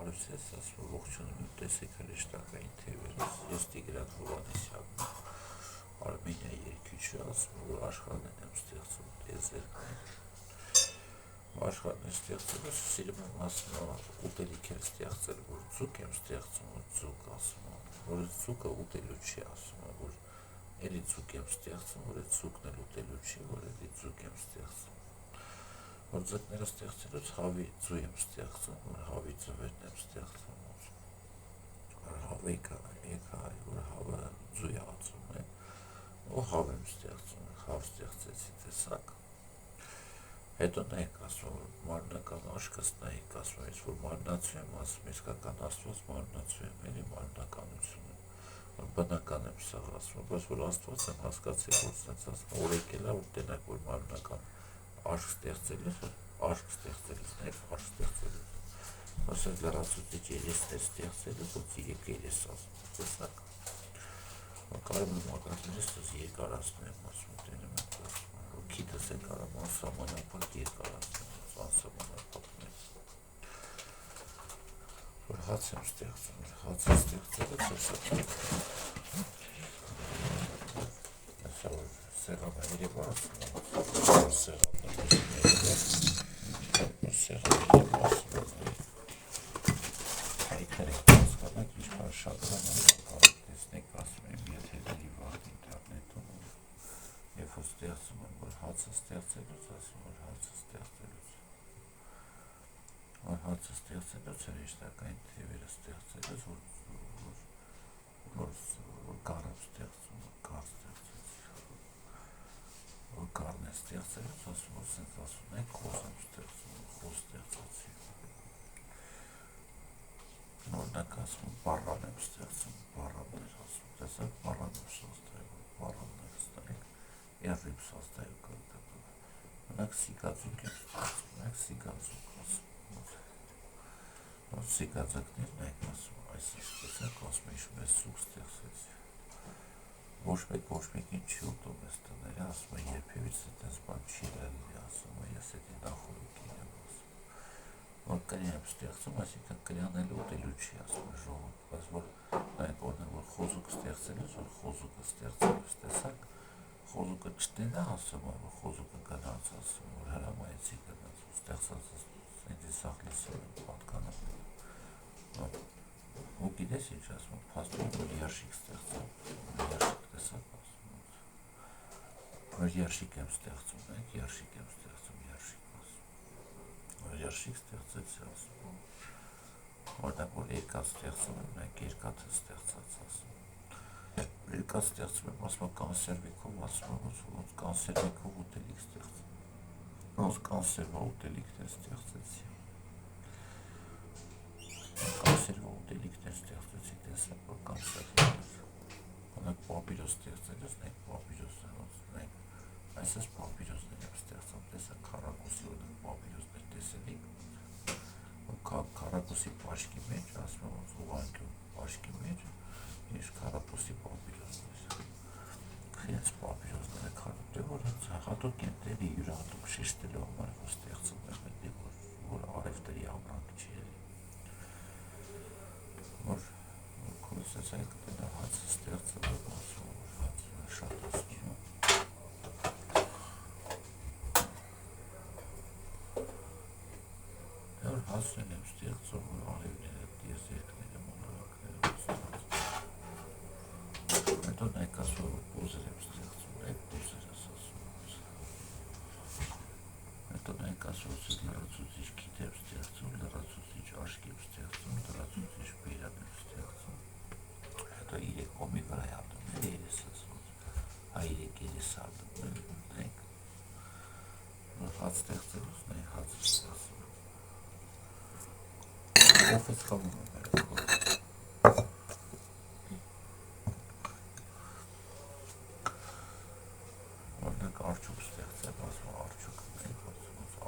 Բարուսես, ասում ողջունում եմ, տեսեք հրեշտակային թևերս, ես Տիգրան Հովհաննիսյանն եմ, Արմենիա երգիչը, ասում որ աշխարհն եմ ստեղծում տիեզերքներ, աշխարհն եմ ստեղծելուց, սիրում եմ ասում ուտելիք եմ ստեղծել, որ ձուկ եմ ստեղծում, որ ձուկ ասում, որ ձուկը ուտելու չի ասում, որ էլի ձուկ եմ ստեղծում, որ այդ ձուկն էլ ուտելու չի, որ էլի ձուկ եմ ստեղծում, որ ձկները ստեղծելուց հավի ձու եմ ստեղծում, որ հավի ձվերն եմ ստեղծում, որ հավը եկա, որ հավը ձու է ածում է, ու հավ եմ ստեղծում, հավ ստեղծեցի տեսակ, հետո նայեք ասում, որ մարմնական աշկս նայեք ասում, ես որ մարմնացու եմ ասում, իսկական աստված մարմնացու եմ, էլի մարմնականություն եմ, որ բնական եմ սաղ ասում, բայց որ աստված եմ հասկացել, որ սենց ասում, որ եկել է, որ տենակ, որ մարմնական աշկ ստեղծելուց, աշկ ստեղծելուց, նայեք աշկ ստեղծելուց, ասենք լրացուցիչ երեսներ ստեղծելուց, որ եկել ես ասում, տեսակ, կարում եմ ակազմենից տոս երկարացնում եմ ասում, տենում եմ ասում, որ քիտս է կարում անսամանապակ երկարացնում, անսամանապակն եմ, որ հաց եմ ստեղծում, հացը ստեղծելուց, հեսա որ սեղանը երև ասում, սեղանը ասում, հայքներ եք հասկանակ, ինչքան շատ կարող տեսնեք, ասում եմ, եթերների վաղ ինտերնետում, երբ որ ստեղծում եմ, որ հացը ստեղծելուց, ասում, որ հացը ստեղծելուց, հրեշտակային թևերը ստեղծելուց, որ կար եմ ստեղծում, որ կար ստեղծեցի, որ կարն է ստեղծելուց, ասում, որ սենց ասում եք, խոզ եմ ստեղծում, խոզ ստեղծեցի, նորնակ ասում, բարան եմ ստեղծում, բարաններ ասում, տեսակ բարանում սաստայում, բարաններ ստայք, երրիմ սաստայում կրտակով, մնակ սիկածուկ եմ ստեղծում, նայք սիկածուկ ասում, նոր սիկածակներն եք ասում, այս տեսակ ասում, իշում ես սուկ ստեղծեցի, ոչ մեկին չի ուտում ես տները, ասում է երբևից այդպես բան չի լալի, ասում է, ես էդի նախորոքին եմ ասում, որ կրի եմ ստեղծում, այսինքն կրյան էլ ուտելու չի ասում է ժողոք, բայց որ նայք օրնեմ, որ խոզուկ ստեղծելուց, որ խոզուկը ստեղծելուց, տեսակ, խոզուկը չտենա ասում է, որ խոզուկը գնաց ասում, որ հրամայեցի գնաց, ստեղծած սենտի սաղլիսով են պատկանում, ու գիտես ինչ ասում, պաստում, որ երշիկ ստեղծում, երշիկ տեսակ ասում, որ երշիկ եմ ստեղծում, նայք երշիկ եմ ստեղծում, երշիկ ասում, որ երշիկ ստեղծեցի ասում, որտեղ որ երկաթ ստեղծում եմ, նայք երկաթը ստեղծած ասում, երկաթ ստեղծում եմ, ասում կանսերվիկով, ասում ոնց կանսերվիկով ուտելիք ստեղծում, ոնց կանսերվա ուտելիքներ ստեղծեցի, կանսերվա ուտելիքներ ստեղծեցի, տեսակ, որ կանսերվաներ, ոնք պապիրոս ստեղծելուց, նայք պապիրոսներ, ոնց նայք, այսպես պապիրոսներ եմ ստեղծում, տեսակ քառակուսի ոնք պապիրոսներ տեսելիք, քառակուսի պաշկի մեջ, ասում ոնց ուղանկյուն պաշկի մեջ, ինչ քառակուսի պապիրոսներ, իրենց պապիրոսները քարում, դե որ հատուկ են դեպի յուրահատուկ շեշտելու համար, որ ստեղծում եմ, դե որ արևտրի ամրանք չի էլի, որ քույրս այլ կտենա հացը ստեղծել, ասում, որ հացը շատ ասում, որ հացն եմ ստեղծում, որ արևները, տիեզերքները, մոնորակները ստեղծում, հետո նայք ասում, որ բոզեր եմ ստեղծում, նայք բոզերս ասում, հետո նայք ասում, որ լրացուցիչ քիթ եմ ստեղծում, լրացուցիչ աշկ եմ ստեղծում, լրացուցիչ բերան եմ ստեղծում, հետո 3 կոմի վրա ատում, երես ասում, հայրեք երես ատում, նայք, հաց ստեղծելուց, նայք հաց ստեղծում, կոֆեց խաղում եմ երեքով, օրնակ արջուկ ստեղծեմ, ասում արջուկ,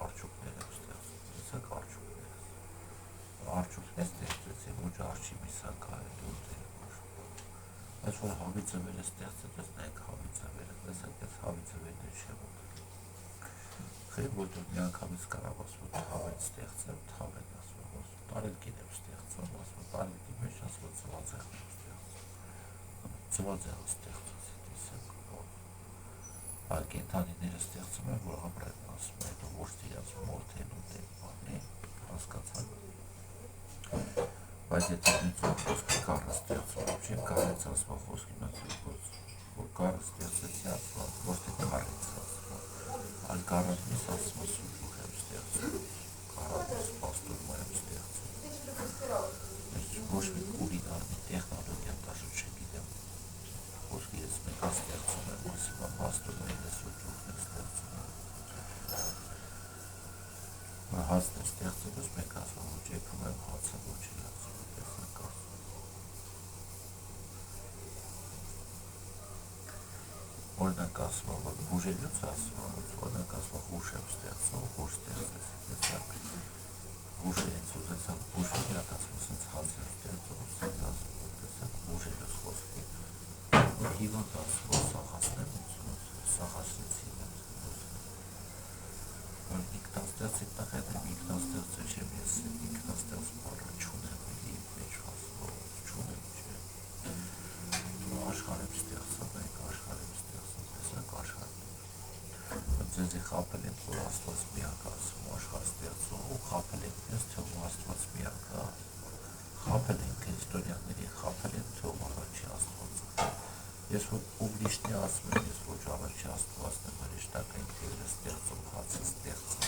արջուկներ եմ ստեղծում, տեսակ արջուկներ, արջուկներ ստեղծեցի, ոչ արջի միսակայել ուտել, բայց որ հավի ձվերը ստեղծելուց, նայք հավի ձվերը, տեսակ ես հավի ձվերներ չեմ ուտել, խրի, որ դու մի անգամից կարավ ասում, թավ են ստեղծեմ, թավ են ասում, տարելքին եմ ստեղծում, ստեղծված է ստեղծված, տեսեք, այլ կենդանիները ստեղծում են, որ ապրեն, ասում են, հետո ոչ թե իրաց մորթեն ուտեն, բանի, հասկացան։ Բայց եթե նույնիսկ խոսքի կառը ստեղծում, չեմ կարեց ասում խոսքի նացույց, որ կառը ստեղծեցի ասում, ոչ թե կարեց ասում, այլ կարանից ասում սուջուխ եմ ստեղծում, կարանից պաստորում եմ ստեղծում, ոչ մի կուլինար մի տեխնոլոգիա տաշուտ չգիտեմ, խոսքի ես մեկա ստեղծում եմ, ասում պաստորում եմ սուջուխն եմ ստեղծում, հացն եմ ստեղծում ես մեկ ասում, որ ջեփում եմ հացը, ոչ էլ ասում, տեսնակ ասում, օրինակ ասում, որ բուժելուց ասում, օրինակ ասում, հուշ եմ ստեղծում, հուշ ստեղծես, տեսակ, հուշ ենց ուզեցան, բուժել իրակացում, սենց հաց եմ ստեղծում, սենց ասում, տեսակ, բուժելուց խոսքի, հիվանդ ասում, որ սաղասն եմ ուծում, սաղասնեցին եմ, որ ինքնաստեղծի տղետ եմ, ինքնաստեղծը չեմ ես, ինքնաստեղծ բառը չունեմ, իմ մեջ ասում, չունեմ, աշխար եմ ստեղծում, աշխար եմ ստեղծում, տեսակ աշխար ձեզի խապել եմ, որ աստված միակ ասում, աշխար ստեղծում, ու խապել եմ ես, թե ու աստված միակ, խապել եմ քրիստոնյաների, խապել եմ, թե ու առաջի աստված, ես որ ուգլիշնի ասում եմ, ես ոչ առաջի աստվածն եմ, հրեշտակ են թերը ստեղծում, հացը ստեղծում,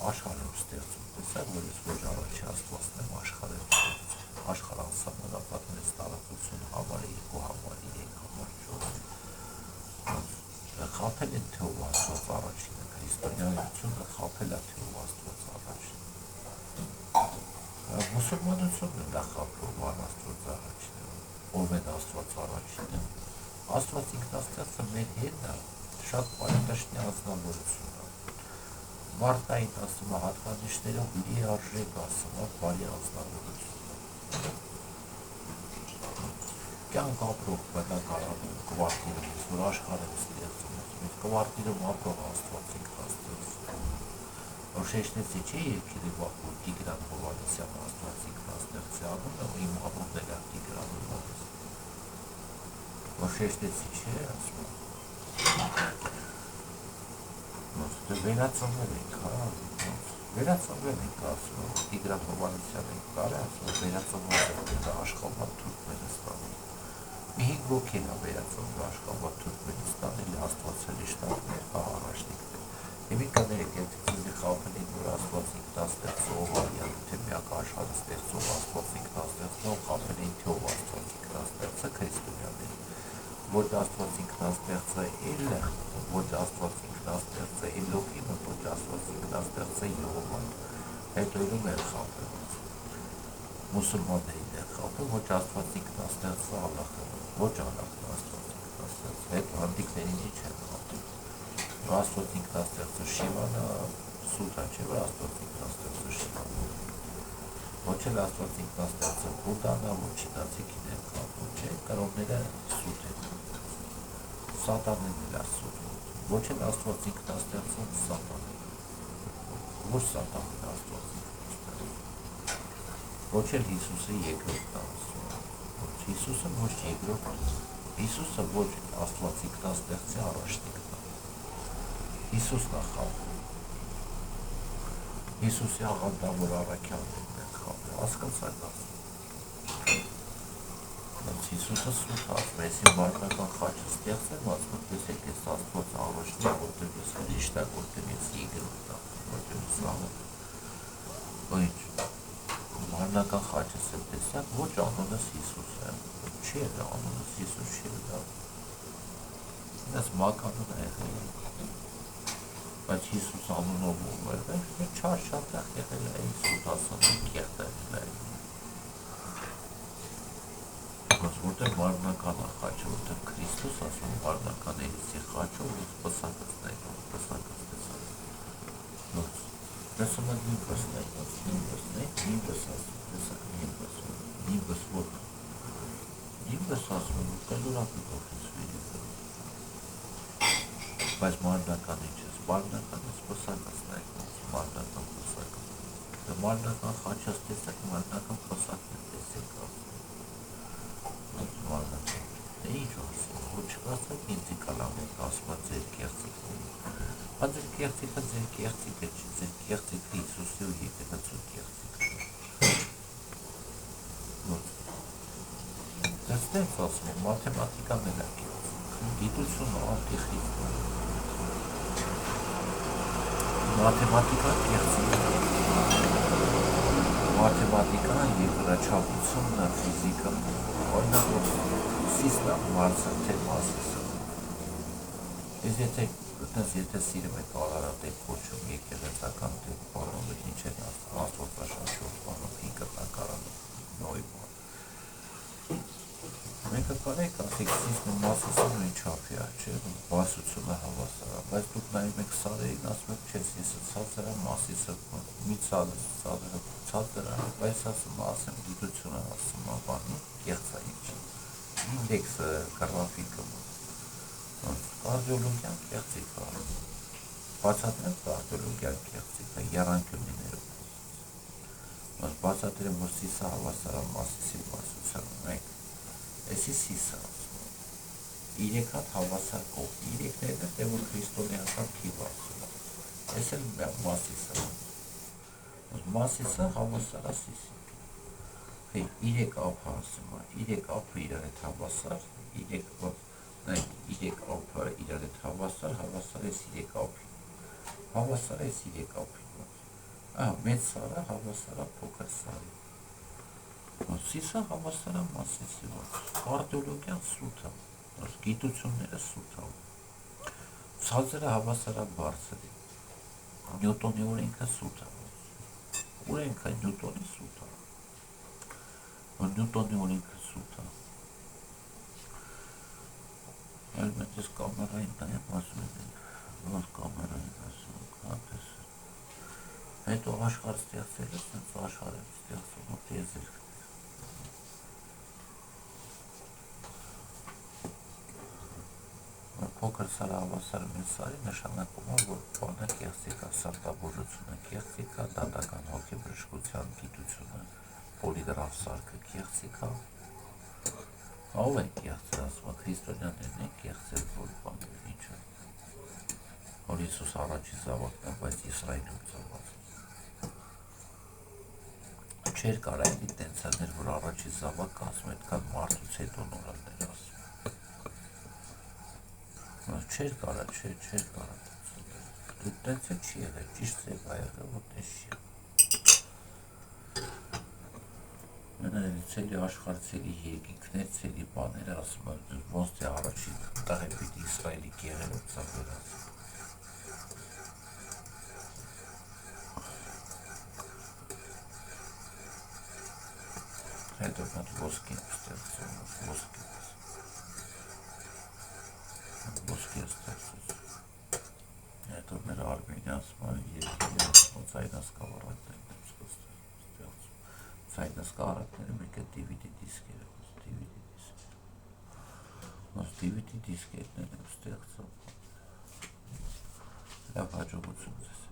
աշխար եմ ստեղծում, տեսակ, որ ես ոչ առաջի աստվածն եմ, աշխար եմ ստեղծում, աշխար անսահմանափակվեց տարածություն համարի, 2 համարի, 3 համար, 4 խապել են թե ով աստված առաջինը, քրիստոնյանությունը խապել է թե ով աստված առաջինը, մուսուլմանությունն է դա խապում ան աստված առաջինը, ով են աստված առաջինը, աստված ինքնաստեղծը մեր հետն է, շատ պայտաշնի անձնավորություն է, մարդային ասում է հատկանիշները լի արժեք ասում է բարի անձնավորություն, կյանք ապրող բնակարանում, կվարտիրում, որ աշխար եմ ստեղծում, կվարտիրում ապրող աստված ինքնաստեղծում, որ շեշտեցի չի երկիրի վախ, որ Տիգրան Հովհաննիսյան աստված ինքնաստեղծի անում է, իմ ապրողն էլ է Տիգրան Հովհաննիսյան, որ շեշտեցի չի ասում, վերածնվել ենք, վերածնվել ենք ասում, Տիգրան Հովհաննիսյան ենք կարը ասում, վերածնվել ենք Աշխաբադ Թուրքմենստանի, մի 5 ոգին է վերածնվել Աշխաբադ Թուրքմենստանի, աստված հրեշտակներ, առաջնիկներ, և ինքաներեք ենթիցիզի խապել են, որ աստված ինքնաստեղծող, թե միակ աշխարհը ստեղծող աստված ինքնաստեղծող, խապել են թե ով աստված ինքնաստեղծը քրիստոնյաների, ոչ աստված ինքնաստեղծը Էլը, ոչ աստված ինքնաստեղծը Էլոհիմը, ոչ աստված ինքնաստեղծը Եհովան, հետո իրում են խապել, մուսուլմաններին են խապել, ոչ աստված ինքնաստեղծը Ալլահը, ոչ Ալլահն աստված ինքնաստեղծը, հետո հանդիկներին ինչ են խապել, աստված ինքնաստեղծը Շիվանը, սուտա չէ, որ աստված ինքնաստեղծը Շիվանը, ոչ էլ աստված ինքնաստեղծը Բուդդանը, ոչ չինացիքին են խապել, չէ, կրոնները սուտ են, սատանեն էլ է սուտ, ոչ էլ աստված ինքնաստեղծը սատանեն, ոչ սատանեն աստված ինքնաստեղծը, ոչ էլ Հիսուսը երկրորդն ասում, Հիսուսը ոչ երկրորդ, Հիսուսը ոչ աստված ինքնաստեղծի առաջնիկն է, Հիսուսն է խապել, Հիսուսի աղանդավոր առաքյալներն են խապել, հասկացան ասում, Հիսուսը սուտ ասում, եսի մարդական խաչը ստեղծեմ, ասում, տեսեք ես աստված առաջնիկ, որտեղ ես հրեշտակ, որտեղ ես երկրորդն ասում, որտեղ ես աղոտ, ինչ, մարդական խաչս եմ տեսակ, ոչ անունս Հիսուս է, չի է դա անունս Հիսուս չի է դա, ես մականուն է եղել է, բայց Հիսուս անունով ով եղել, չար շատ եղել է, Հիսուս ասանում կեղտ եղել է, որտեղ մարմնական է խաչը, որտեղ Քրիստոս ասում մարմնական էլիսի խաչը, որ պսակս նայնում, պսակս տեսակ, տեսում են նիմբս նայնում, նիմբս ասում, տեսակ նիմբս որ, նիմբս ասում, կլուրակը կողից վիրի, բայց մարմնական ինչ ես, մարմնական ես պսակս նայնում, մարմնական պսակս, մարմնական խաչս տեսակ, մարմնական պսակն է տեսեք ասում, Դե ինչ ասում, որ չկասեք ինձի կալամեք ասված ձեր կեղծիքն հա ձեր կեղծիքը ձեր կեղծիքը չի, ձեր կեղծիքը Հիսուսի ու եկեղեցու կեղծիքը դες տենց ասում եմ, մաթեմատիկան էլ է կեղծիք գիտությունը անտիխիստ մաթեմատիկան կեղծիք մաթեմատիկան և վրաչապությունն ֆիզիկը օրինակ սիստեմ մարսը թե մասիսը ես եթե սիրում եք արարատեք կոչում եկեղեցական տեք բանով ինչ են աստվածաշնչով բանով հինկրնակարանը նոյ բան մեկը կարեք ասեք սիստեմ մասիսը նույն չափի է չէ բասությունը հավասար է բայց դուք նայում եք սարերին ասում եք չես եսը ցածր է մասիսը մի ցածր է բայց ասում ասեմ գիտությունը ասում է բանի կեղծա ինչ ինդեքսը գրաֆիկը կարդիոլոգիան կեղծիք է բացատրեմ կարդիոլոգիան կեղծիք է եռանկյուններով բացատրեմ որ սիսը հավասար է մասիսի բարձրությանը մեկ էսի սիսը ասում 3 հատ հավասար կողմ 3-ներն է որ քրիստոնեական թիվ ասում ես էլ մասիսը հավասար է սիսի 3 ափը ասում է 3 ափը իրար հետ հավասար 3 ափը իրար հետ հավասար է 3 ափին հավասար է 3 ափին մեծ սարը հավասար է փոքր սարի սիսը հավասար է մասիսի կարդիոլոգիան սուտ է գիտությունները սուտ է ցածրը հավասար է բարձրի նյուտոնի օրենքը սուտ է օրենքը նյուտոնի սուտ է նյուտոնի օրենքը սուտ է այլ մենք ես կամերային նայեմ ասում են որ կամերային ասում հատես հետո աշխարհ ստեղծել ես նենց աշխարհ եմ ստեղծում տեզեր փոքր սարը հավասար մեծ սարի նշանակում է որ բանը կեղծիք է սարքաբուժությունը կեղծիք է դատական հոգեբժշկության գիտությունը պոլիգրաֆ սարքը կեղծիք է ով է կեղծել ասում քրիստոնյաներն են կեղծել որ բանը ինչը որ Հիսուս առաջի զավակն է բայց Իսրայելում ծնված չէր կարելի տենց աներ որ առաջի զավակը ասում այդքան մարդուց հետո նորալներ ասում չէր կարա դու տենց է չի եղել ճիշտ ձև ա եղել որ տես չի ցելի աշխարհ ցելի երկինքներ ցելի բաները ասում են ոնց թե առաջին տղը պիտի Իսրայելի գեղերով ծնվել ասում հետո մատ ոսկի եմ ստեղծում ոսկի ստեղծում հետո մեր Արմենիա ասում են երկինի ասում ցայնասկավառակներն եմ ստեղծում ցայնասկավառակները մեկը DVD դիսկեր DVD դիսկերն եմ ստեղծում լավ հաջողություն ձեզ